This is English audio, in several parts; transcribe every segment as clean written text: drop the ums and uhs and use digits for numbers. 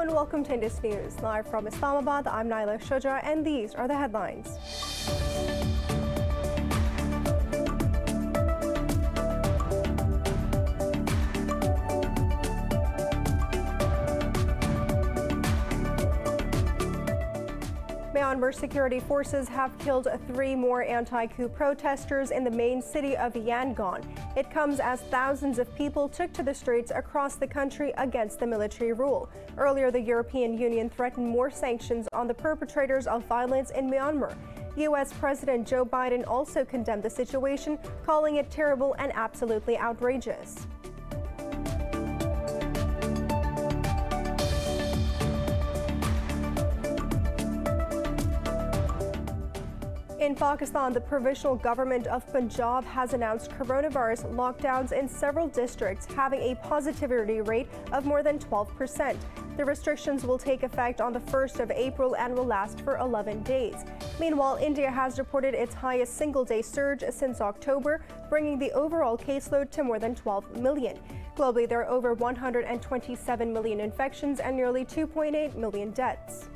and welcome to Indus News. Live from Islamabad, I'm Naila Shuja, and these are the headlines. Myanmar security forces have killed 3 more anti-coup protesters in the main city of Yangon. It comes as thousands of people took to the streets across the country against the military rule. Earlier, the European Union threatened more sanctions on the perpetrators of violence in Myanmar. U.S. President Joe Biden also condemned the situation, calling it terrible and absolutely outrageous. In Pakistan, the provisional government of Punjab has announced coronavirus lockdowns in several districts, having a positivity rate of more than 12%. The restrictions will take effect on the 1st of April and will last for 11 days. Meanwhile, India has reported its highest single-day surge since October, bringing the overall caseload to more than 12 million. Globally, there are over 127 million infections and nearly 2.8 million deaths.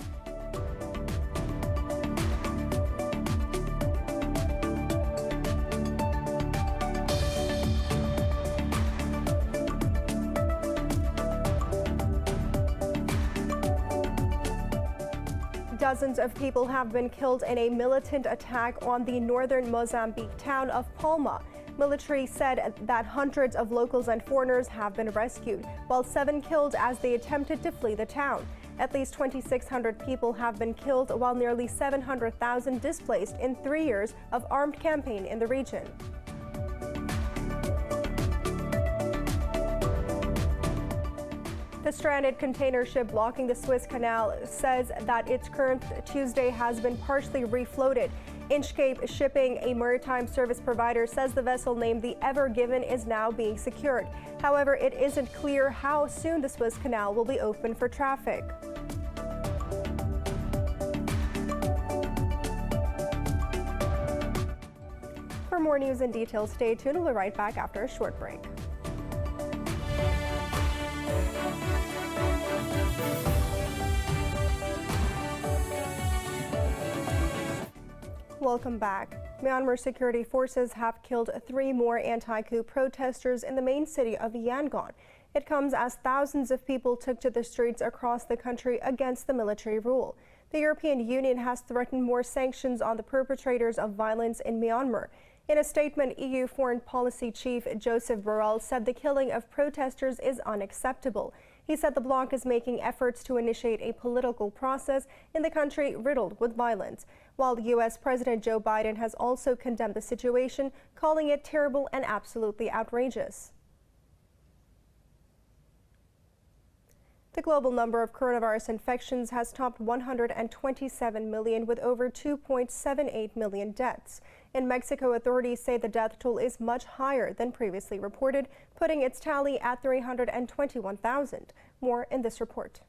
Dozens of people have been killed in a militant attack on the northern Mozambique town of Palma. Military said that hundreds of locals and foreigners have been rescued, while 7 killed as they attempted to flee the town. At least 2,600 people have been killed, while nearly 700,000 displaced in 3 years of armed campaign in the region. The stranded container ship blocking the Suez Canal says that its current Tuesday has been partially refloated. Inchcape Shipping, a maritime service provider, says the vessel named the Ever Given is now being secured. However, it isn't clear how soon the Suez Canal will be open for traffic. For more news and details, stay tuned. We'll be right back after a short break. Welcome back. Myanmar security forces have killed 3 more anti-coup protesters in the main city of Yangon. It comes as thousands of people took to the streets across the country against the military rule. The European Union has threatened more sanctions on the perpetrators of violence in Myanmar. In a statement, EU Foreign Policy Chief Joseph Borrell said the killing of protesters is unacceptable. He said the bloc is making efforts to initiate a political process in the country riddled with violence, while U.S. President Joe Biden has also condemned the situation, calling it terrible and absolutely outrageous. The global number of coronavirus infections has topped 127 million, with over 2.78 million deaths. In Mexico, authorities say the death toll is much higher than previously reported, putting its tally at 321,000. More in this report.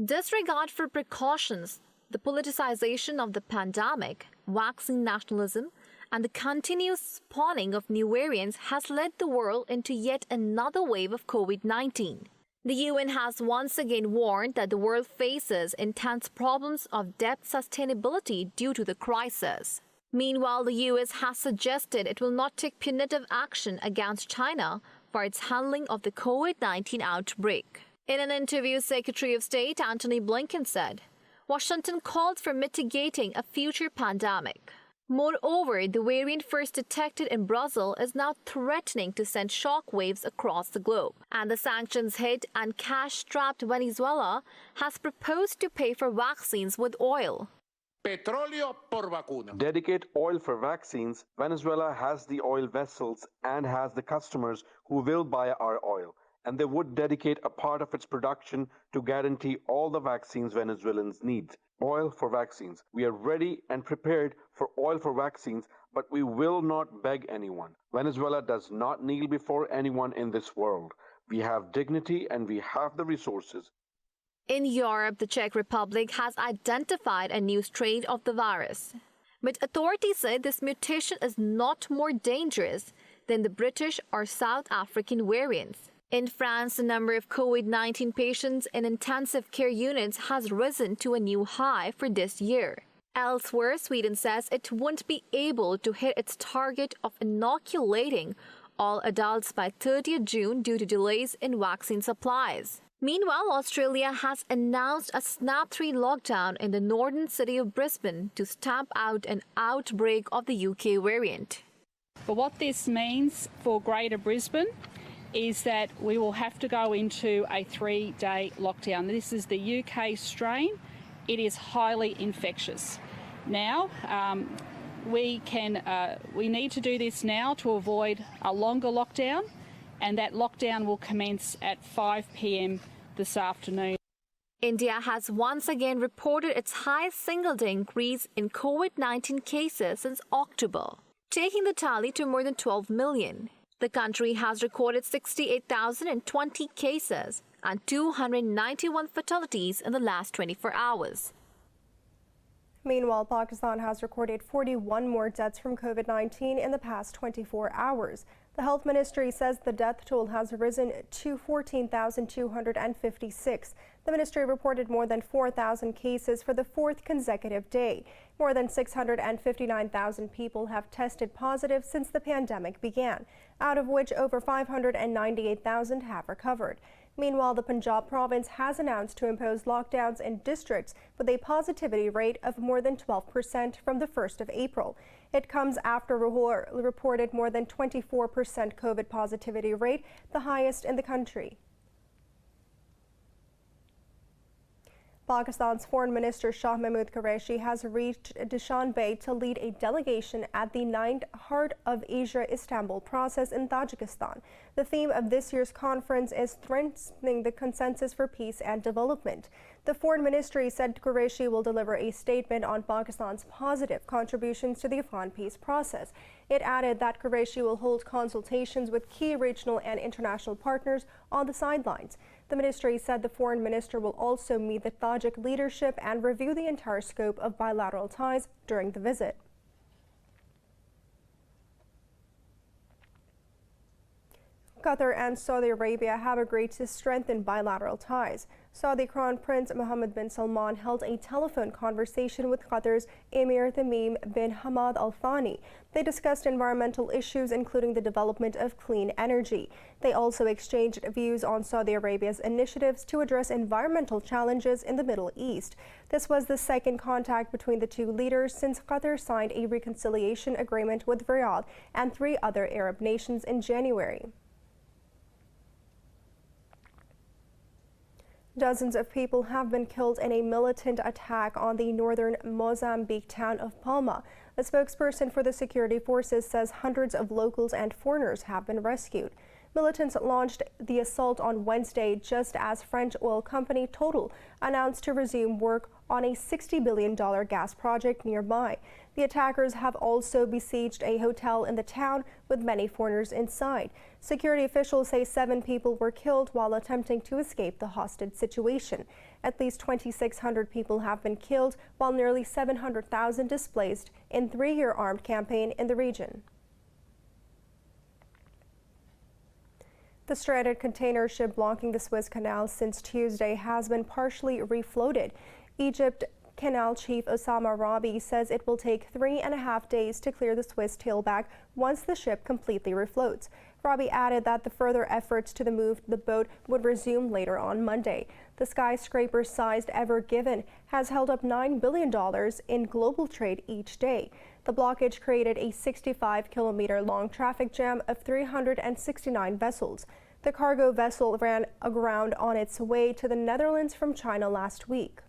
Disregard for precautions, the politicization of the pandemic, vaccine nationalism, and the continuous spawning of new variants has led the world into yet another wave of COVID-19. The UN has once again warned that the world faces intense problems of debt sustainability due to the crisis. Meanwhile, the US has suggested it will not take punitive action against China for its handling of the COVID-19 outbreak. In an interview, Secretary of State Antony Blinken said, Washington called for mitigating a future pandemic. Moreover, the variant first detected in Brazil is now threatening to send shockwaves across the globe. And the sanctions hit and cash-strapped Venezuela has proposed to pay for vaccines with oil. Petróleo por vacuna. Dedicate oil for vaccines. Venezuela has the oil vessels and has the customers who will buy our oil. And they would dedicate a part of its production to guarantee all the vaccines Venezuelans need. Oil for vaccines. We are ready and prepared for oil for vaccines, but we will not beg anyone. Venezuela does not kneel before anyone in this world. We have dignity and we have the resources. In Europe, the Czech Republic has identified a new strain of the virus. But authorities say this mutation is not more dangerous than the British or South African variants. In France, the number of COVID-19 patients in intensive care units has risen to a new high for this year. Elsewhere, Sweden says it won't be able to hit its target of inoculating all adults by 30th June due to delays in vaccine supplies. Meanwhile, Australia has announced a Snap 3 lockdown in the northern city of Brisbane to stamp out an outbreak of the UK variant. But what this means for Greater Brisbane is that we will have to go into a 3-day lockdown. This is the UK strain. It is highly infectious. Now, we need to do this now to avoid a longer lockdown, and that lockdown will commence at 5 p.m. this afternoon. India has once again reported its highest single-day increase in COVID-19 cases since October, taking the tally to more than 12 million. The country has recorded 68,020 cases and 291 fatalities in the last 24 hours. Meanwhile, Pakistan has recorded 41 more deaths from COVID-19 in the past 24 hours. The health ministry says the death toll has risen to 14,256. The ministry reported more than 4,000 cases for the fourth consecutive day. More than 659,000 people have tested positive since the pandemic began, out of which over 598,000 have recovered. Meanwhile, the Punjab province has announced to impose lockdowns in districts with a positivity rate of more than 12% from the 1st of April. It comes after Lahore reported more than 24% COVID positivity rate, the highest in the country. Pakistan's Foreign Minister Shah Mahmood Qureshi has reached Dushanbe to lead a delegation at the 9th Heart of ASIA-ISTANBUL process in Tajikistan. The theme of this year's conference is strengthening the consensus for peace and development. The Foreign Ministry said Qureshi will deliver a statement on Pakistan's positive contributions to the Afghan peace process. It added that Qureshi will hold consultations with key regional and international partners on the sidelines. The ministry said the foreign minister will also meet the Tajik leadership and review the entire scope of bilateral ties during the visit. Qatar and Saudi Arabia have agreed to strengthen bilateral ties. Saudi Crown Prince Mohammed bin Salman held a telephone conversation with Qatar's Emir Tamim bin Hamad Al Thani. They discussed environmental issues, including the development of clean energy. They also exchanged views on Saudi Arabia's initiatives to address environmental challenges in the Middle East. This was the second contact between the two leaders since Qatar signed a reconciliation agreement with Riyadh and 3 other Arab nations in January. Dozens of people have been killed in a militant attack on the northern Mozambique town of Palma. A spokesperson for the security forces says hundreds of locals and foreigners have been rescued. Militants launched the assault on Wednesday just as French oil company Total announced to resume work on a $60 billion gas project nearby. The attackers have also besieged a hotel in the town with many foreigners inside. Security officials say 7 people were killed while attempting to escape the hostage situation. At least 2,600 people have been killed, while nearly 700,000 displaced in 3-year armed campaign in the region. The stranded container ship blocking the Suez Canal since Tuesday has been partially refloated. Egypt Canal Chief Osama Rabi says it will take 3.5 days to clear the Suez tailback once the ship completely refloats. Rabi added that the further efforts to move the boat would resume later on Monday. The skyscraper-sized Ever Given has held up $9 billion in global trade each day. The blockage created a 65-kilometer-long traffic jam of 369 vessels. The cargo vessel ran aground on its way to the Netherlands from China last week.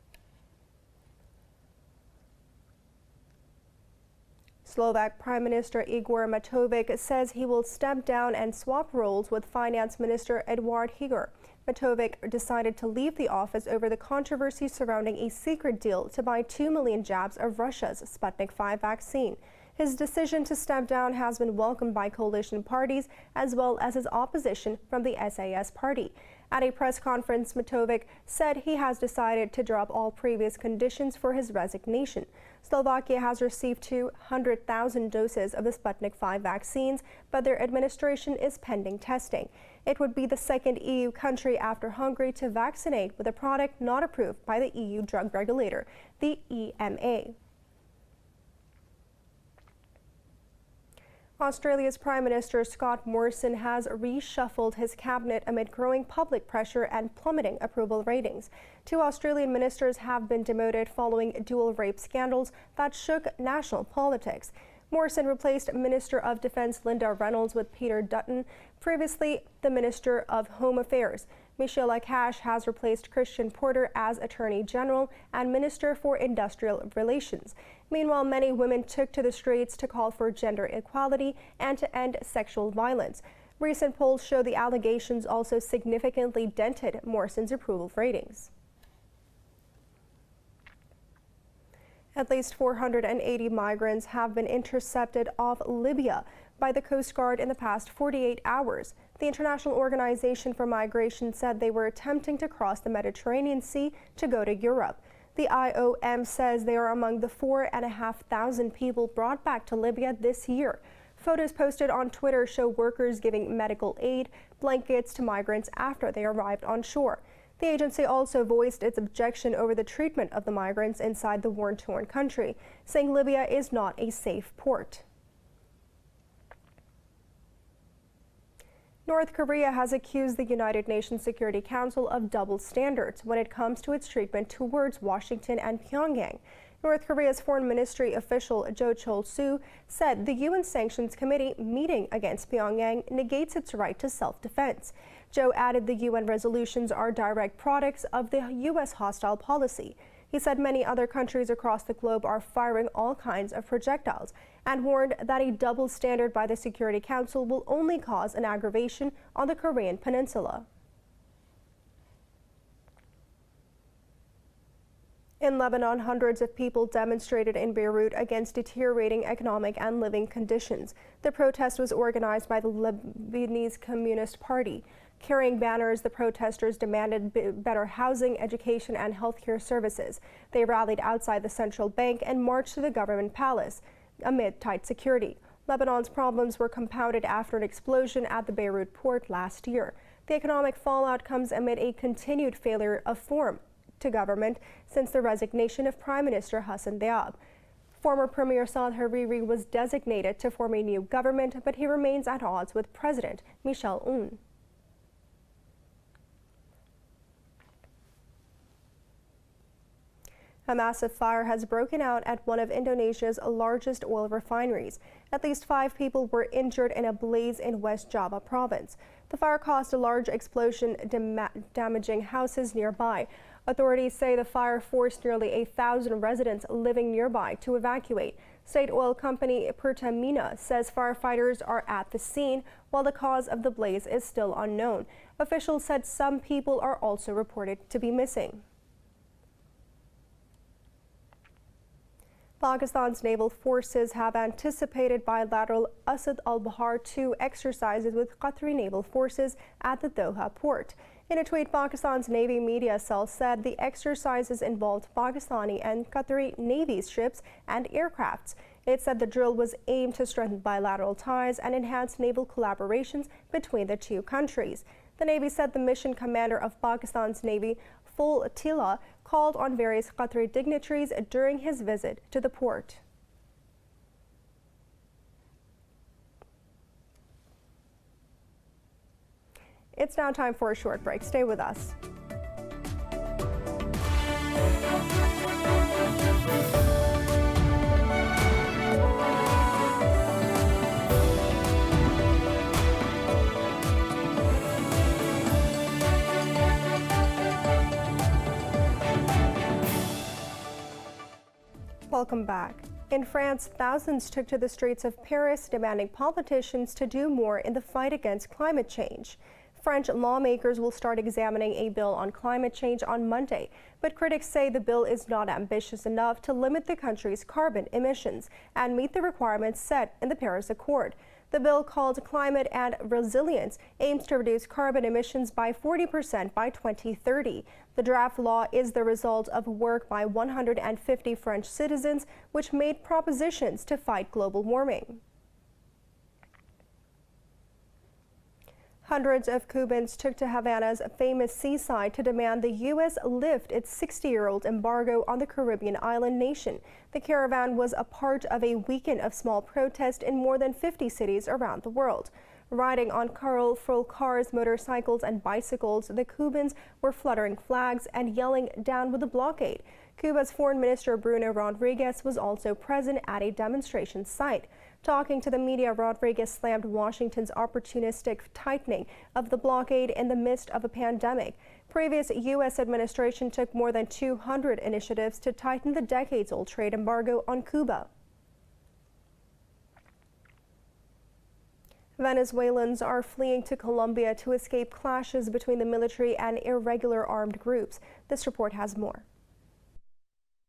Slovak Prime Minister Igor Matovic says he will step down and swap roles with Finance Minister Eduard Heger. Matovic decided to leave the office over the controversy surrounding a secret deal to buy 2 million jabs of Russia's Sputnik V vaccine. His decision to step down has been welcomed by coalition parties as well as his opposition from the SAS party. At a press conference, Matovic said he has decided to drop all previous conditions for his resignation. Slovakia has received 200,000 doses of the Sputnik V vaccines, but their administration is pending testing. It would be the second EU country after Hungary to vaccinate with a product not approved by the EU drug regulator, the EMA. Australia's Prime Minister Scott Morrison has reshuffled his cabinet amid growing public pressure and plummeting approval ratings. 2 Australian ministers have been demoted following dual rape scandals that shook national politics. Morrison replaced Minister of Defence Linda Reynolds with Peter Dutton, previously the Minister of Home Affairs. Michelle Cash has replaced Christian Porter as Attorney General and Minister for Industrial Relations. Meanwhile, many women took to the streets to call for gender equality and to end sexual violence. Recent polls show the allegations also significantly dented Morrison's approval ratings. At least 480 migrants have been intercepted off Libya by the Coast Guard in the past 48 hours. The International Organization for Migration said they were attempting to cross the Mediterranean Sea to go to Europe. The IOM says they are among the 4,500 people brought back to Libya this year. Photos posted on Twitter show workers giving medical aid, blankets to migrants after they arrived on shore. The agency also voiced its objection over the treatment of the migrants inside the war-torn country, saying Libya is not a safe port. North Korea has accused the United Nations Security Council of double standards when it comes to its treatment towards Washington and Pyongyang. North Korea's foreign ministry official Jo Chol-soo said the UN Sanctions Committee meeting against Pyongyang negates its right to self-defense. Jo added the UN resolutions are direct products of the U.S. hostile policy. He said many other countries across the globe are firing all kinds of projectiles and warned that a double standard by the Security Council will only cause an aggravation on the Korean peninsula. In Lebanon, hundreds of people demonstrated in Beirut against deteriorating economic and living conditions. The protest was organized by the Lebanese Communist Party. Carrying banners, the protesters demanded better housing, education, and healthcare services. They rallied outside the central bank and marched to the government palace amid tight security. Lebanon's problems were compounded after an explosion at the Beirut port last year. The economic fallout comes amid a continued failure of reform to government since the resignation of Prime Minister Hassan Diab. Former Premier Saad Hariri was designated to form a new government, but he remains at odds with President Michel Aoun. A massive fire has broken out at one of Indonesia's largest oil refineries. At least 5 people were injured in a blaze in West Java province. The fire caused a large explosion, damaging houses nearby. Authorities say the fire forced nearly 1,000 residents living nearby to evacuate. State oil company Pertamina says firefighters are at the scene, while the cause of the blaze is still unknown. Officials said some people are also reported to be missing. Pakistan's naval forces have anticipated bilateral Asad al-Bahar 2 exercises with Qatari naval forces at the Doha port. In a tweet, Pakistan's Navy media cell said the exercises involved Pakistani and Qatari Navy ships and aircrafts. It said the drill was aimed to strengthen bilateral ties and enhance naval collaborations between the two countries. The Navy said the mission commander of Pakistan's Navy Flotilla called on various Qatari dignitaries during his visit to the port. It's now time for a short break. Stay with us. Welcome back. In France, thousands took to the streets of Paris demanding politicians to do more in the fight against climate change. French lawmakers will start examining a bill on climate change on Monday, but critics say the bill is not ambitious enough to limit the country's carbon emissions and meet the requirements set in the Paris Accord. The bill, called Climate and Resilience, aims to reduce carbon emissions by 40% by 2030. The draft law is the result of work by 150 French citizens, which made propositions to fight global warming. Hundreds of Cubans took to Havana's famous seaside to demand the U.S. lift its 60-year-old embargo on the Caribbean island nation. The caravan was a part of a weekend of small protest in more than 50 cities around the world. Riding on colorful cars, motorcycles, and bicycles, the Cubans were fluttering flags and yelling, "Down with the blockade." Cuba's Foreign Minister Bruno Rodriguez was also present at a demonstration site. Talking to the media, Rodriguez slammed Washington's opportunistic tightening of the blockade in the midst of a pandemic. Previous U.S. administration took more than 200 initiatives to tighten the decades-old trade embargo on Cuba. Venezuelans are fleeing to Colombia to escape clashes between the military and irregular armed groups. This report has more.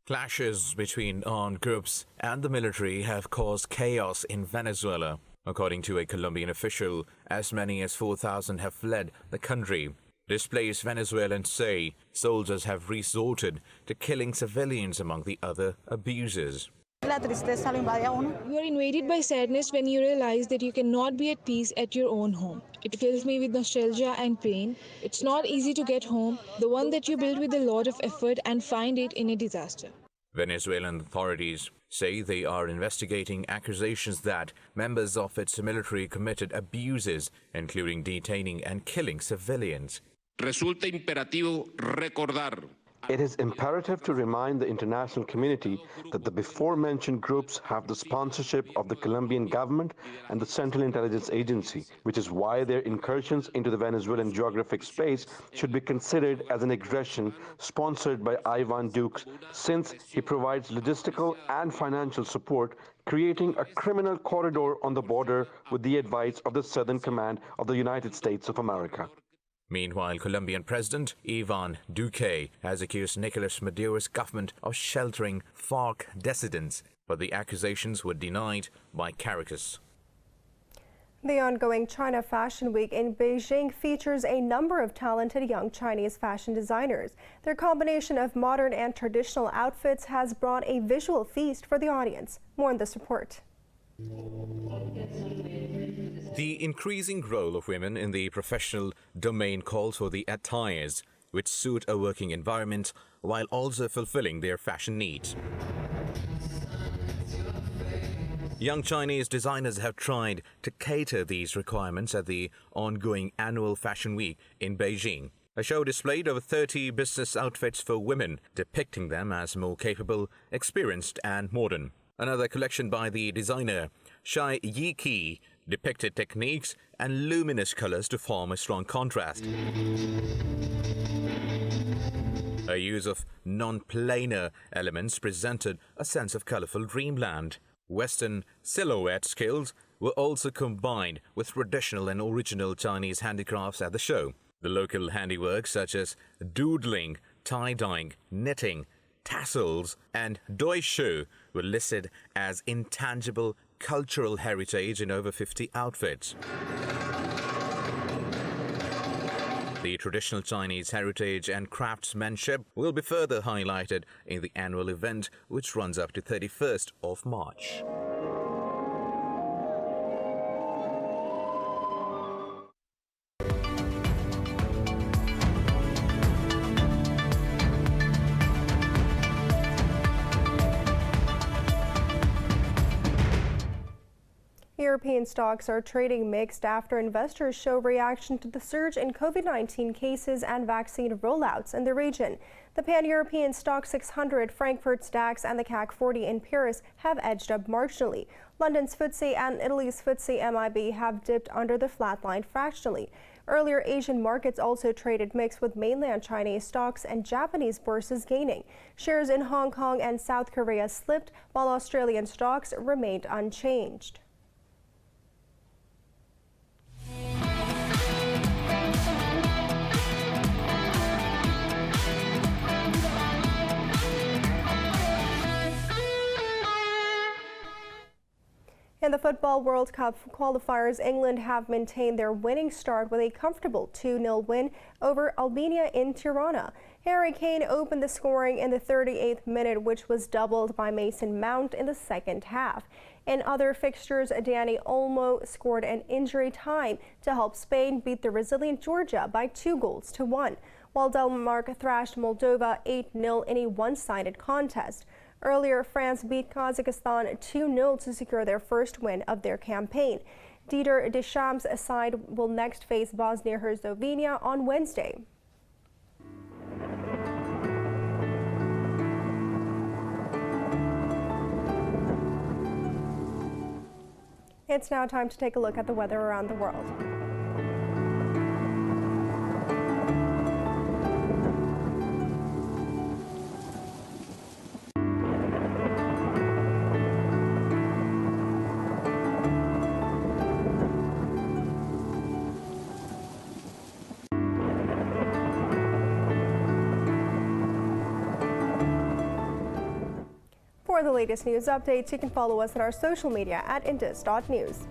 Clashes between armed groups and the military have caused chaos in Venezuela. According to a Colombian official, as many as 4,000 have fled the country. Displaced Venezuelans say soldiers have resorted to killing civilians, among the other abuses. You are invaded by sadness when you realize that you cannot be at peace at your own home. It fills me with nostalgia and pain. It's not easy to get home, the one that you build with a lot of effort, and find it in a disaster. Venezuelan authorities say they are investigating accusations that members of its military committed abuses, including detaining and killing civilians. Resulta imperativo recordar. It is imperative to remind the international community that the before-mentioned groups have the sponsorship of the Colombian government and the Central Intelligence Agency, which is why their incursions into the Venezuelan geographic space should be considered as an aggression sponsored by Iván Duque, since he provides logistical and financial support, creating a criminal corridor on the border with the advice of the Southern Command of the United States of America. Meanwhile, Colombian President Iván Duque has accused Nicolas Maduro's government of sheltering FARC dissidents, but the accusations were denied by Caracas. The ongoing China Fashion Week in Beijing features a number of talented young Chinese fashion designers. Their combination of modern and traditional outfits has brought a visual feast for the audience. More in this report. The increasing role of women in the professional domain calls for the attires which suit a working environment while also fulfilling their fashion needs. Young Chinese designers have tried to cater these requirements at the ongoing annual Fashion Week in Beijing. A show displayed over 30 business outfits for women, depicting them as more capable, experienced and modern. Another collection by the designer Shai Yi depicted techniques and luminous colors to form a strong contrast. A use of non-planar elements presented a sense of colorful dreamland. Western silhouette skills were also combined with traditional and original Chinese handicrafts at the show. The local handiwork such as doodling, tie-dyeing, knitting, tassels and doi shu were listed as intangible cultural heritage in over 50 outfits. The traditional Chinese heritage and craftsmanship will be further highlighted in the annual event, which runs up to 31st of March. European stocks are trading mixed after investors show reaction to the surge in COVID-19 cases and vaccine rollouts in the region. The Pan-European Stock 600, Frankfurt's DAX and the CAC 40 in Paris have edged up marginally. London's FTSE and Italy's FTSE MIB have dipped under the flat line fractionally. Earlier, Asian markets also traded mixed, with mainland Chinese stocks and Japanese bourses gaining. Shares in Hong Kong and South Korea slipped, while Australian stocks remained unchanged. In the Football World Cup qualifiers, England have maintained their winning start with a comfortable 2-0 win over Albania in Tirana. Harry Kane opened the scoring in the 38th minute, which was doubled by Mason Mount in the second half. In other fixtures, Dani Olmo scored an injury time to help Spain beat the resilient Georgia by 2-1, while Denmark thrashed Moldova 8-0 in a one-sided contest. Earlier, France beat Kazakhstan 2-0 to secure their first win of their campaign. Didier Deschamps' side will next face Bosnia-Herzegovina on Wednesday. It's now time to take a look at the weather around the world. For the latest news updates, you can follow us on our social media at indus.news.